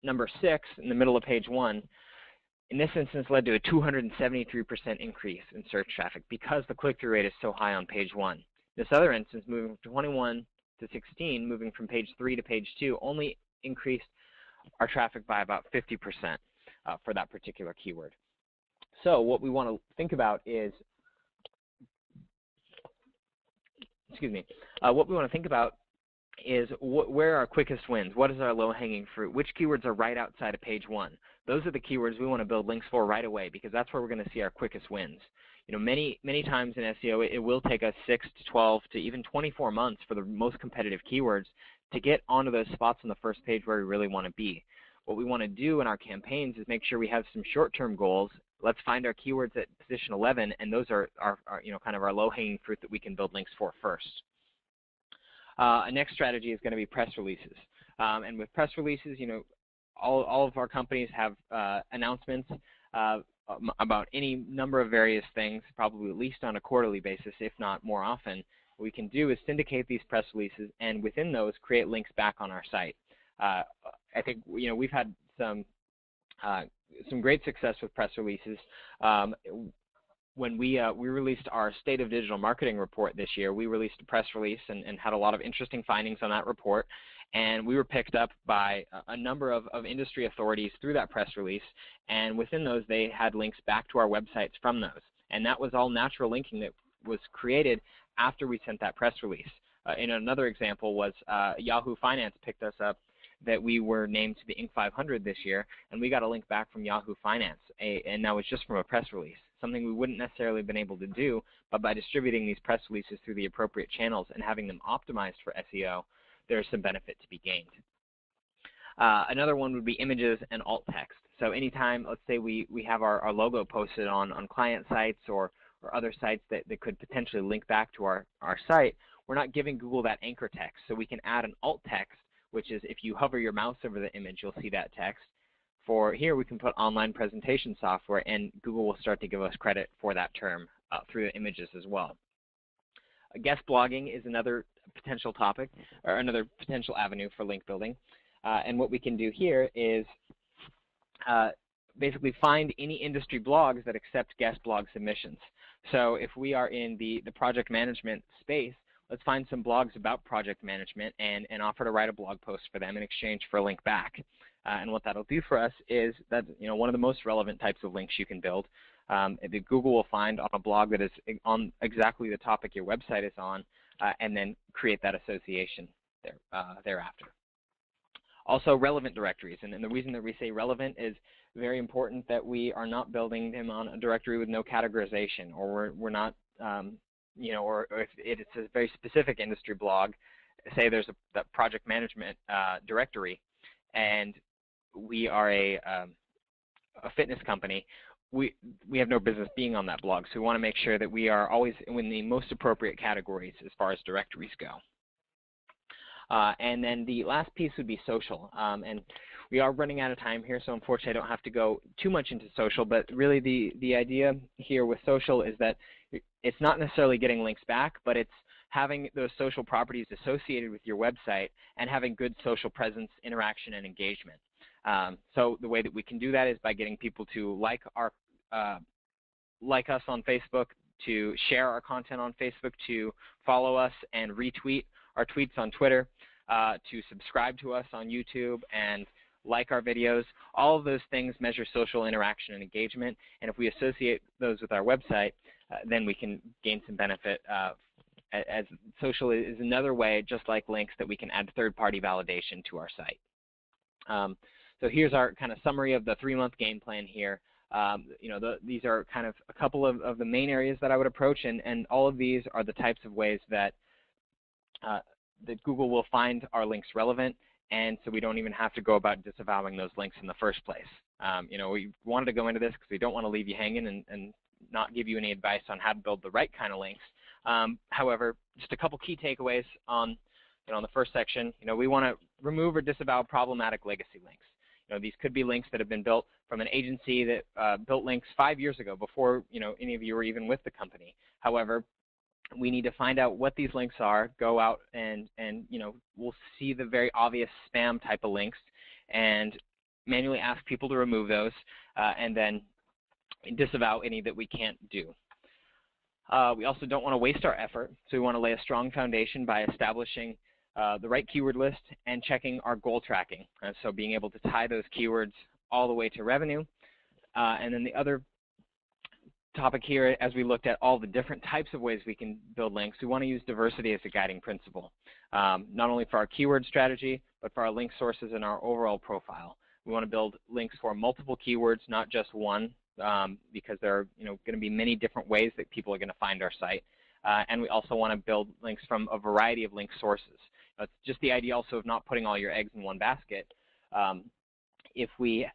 number 6 in the middle of page 1. In this instance, led to a 273% increase in search traffic because the click-through rate is so high on page 1. This other instance, moving from 21 to 16, moving from page 3 to page 2, only increased our traffic by about 50% for that particular keyword. So what we want to think about is, what we want to think about is where are our quickest wins? What is our low-hanging fruit? Which keywords are right outside of page 1? Those are the keywords we want to build links for right away because that's where we're going to see our quickest wins. Many times in SEO, it will take us 6 to 12 to even 24 months for the most competitive keywords to get onto those spots on the first page where we really want to be. What we want to do in our campaigns is make sure we have some short-term goals. Let's find our keywords at position 11, and those are kind of our low-hanging fruit that we can build links for first. A next strategy is going to be press releases. And with press releases, all of our companies have announcements about any number of various things, probably at least on a quarterly basis, if not more often. What we can do is syndicate these press releases, and within those, create links back on our site. I think we've had some great success with press releases. When we released our State of Digital Marketing report this year, we released a press release and had a lot of interesting findings on that report. And we were picked up by a number of industry authorities through that press release. And within those, they had links back to our websites from those. And that was all natural linking that was created after we sent that press release. And another example was Yahoo Finance picked us up that we were named to the Inc. 500 this year, and we got a link back from Yahoo Finance, and that was just from a press release, something we wouldn't necessarily have been able to do, but by distributing these press releases through the appropriate channels and having them optimized for SEO, there's some benefit to be gained. Another one would be images and alt text. So anytime, let's say we have our logo posted on client sites or other sites that could potentially link back to our site, we're not giving Google that anchor text. So we can add an alt text, which is if you hover your mouse over the image, you'll see that text. For here, we can put online presentation software, and Google will start to give us credit for that term through the images as well. Guest blogging is another potential topic, or another potential avenue for link building. And what we can do here is basically find any industry blogs that accept guest blog submissions. So if we are in the project management space, let's find some blogs about project management and offer to write a blog post for them in exchange for a link back. And what that'll do for us is that, one of the most relevant types of links you can build that Google will find on a blog that is on exactly the topic your website is on, and then create that association thereafter. Also, relevant directories, and the reason that we say relevant is very important that we are not building them on a directory with no categorization, or we're not, or if it's a very specific industry blog, say there's a project management directory, and we are a fitness company, we have no business being on that blog. So we want to make sure that we are always in the most appropriate categories as far as directories go. And then the last piece would be social. And we are running out of time here, so unfortunately I don't have to go too much into social, but really the idea here with social is that it's not necessarily getting links back, but it's having those social properties associated with your website and having good social presence, interaction, and engagement. So the way that we can do that is by getting people to like us on Facebook, to share our content on Facebook, to follow us and retweet our tweets on Twitter, to subscribe to us on YouTube and like our videos. All of those things measure social interaction and engagement, and if we associate those with our website, then we can gain some benefit, as social is another way, just like links, that we can add third-party validation to our site. So here's our kind of summary of the 3-month game plan here. These are kind of a couple of the main areas that I would approach, and all of these are the types of ways that that Google will find our links relevant, and so we don't even have to go about disavowing those links in the first place. We wanted to go into this because we don't want to leave you hanging and not give you any advice on how to build the right kind of links. However, just a couple key takeaways on the first section. We want to remove or disavow problematic legacy links. These could be links that have been built from an agency that built links 5 years ago, before any of you were even with the company. However, we need to find out what these links are, go out and we'll see the very obvious spam type of links and manually ask people to remove those, and then disavow any that we can't do. We also don't want to waste our effort, so we want to lay a strong foundation by establishing the right keyword list and checking our goal tracking. So being able to tie those keywords all the way to revenue. And then the other topic here, as we looked at all the different types of ways we can build links, we want to use diversity as a guiding principle, not only for our keyword strategy, but for our link sources and our overall profile. We want to build links for multiple keywords, not just one, because there are going to be many different ways that people are going to find our site. And we also want to build links from a variety of link sources. It's just the idea also of not putting all your eggs in one basket. If we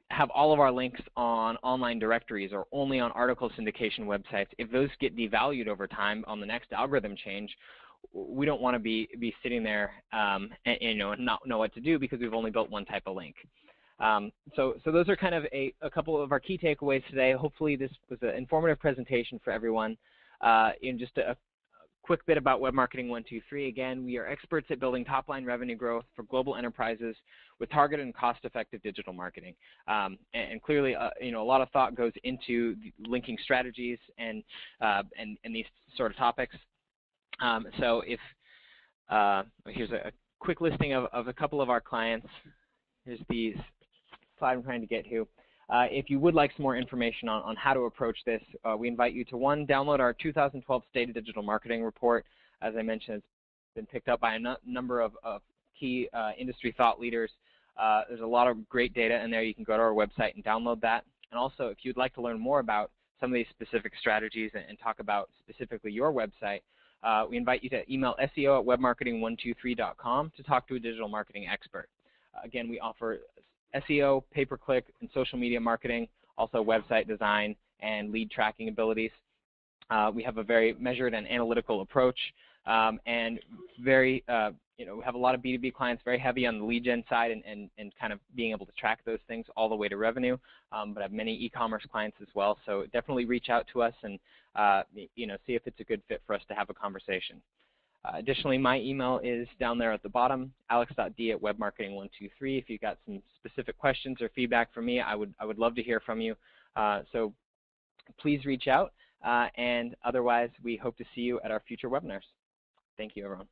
have all of our links on online directories or only on article syndication websites, if those get devalued over time on the next algorithm change, we don't want to be sitting there and not know what to do because we've only built one type of link. So those are kind of a couple of our key takeaways today. Hopefully this was an informative presentation for everyone. In just a quick bit about Web Marketing 123. Again, we are experts at building top-line revenue growth for global enterprises with targeted and cost-effective digital marketing. And clearly, a lot of thought goes into linking strategies and these sort of topics. So if here's a quick listing of a couple of our clients. Here's the slide I'm trying to get to. If you would like some more information on how to approach this, we invite you to, one, download our 2012 State of Digital Marketing Report. As I mentioned, it's been picked up by a number of key industry thought leaders. There's a lot of great data in there. You can go to our website and download that. And also, if you'd like to learn more about some of these specific strategies and talk about specifically your website, we invite you to email SEO@webmarketing123.com to talk to a digital marketing expert. Again, we offer SEO, pay-per-click, and social media marketing, also website design and lead tracking abilities. We have a very measured and analytical approach, and very, we have a lot of B2B clients, very heavy on the lead gen side and kind of being able to track those things all the way to revenue, but have many e-commerce clients as well. So definitely reach out to us and see if it's a good fit for us to have a conversation. Additionally, my email is down there at the bottom, alex.d@webmarketing123. If you've got some specific questions or feedback for me, I would love to hear from you. So please reach out. And otherwise, we hope to see you at our future webinars. Thank you, everyone.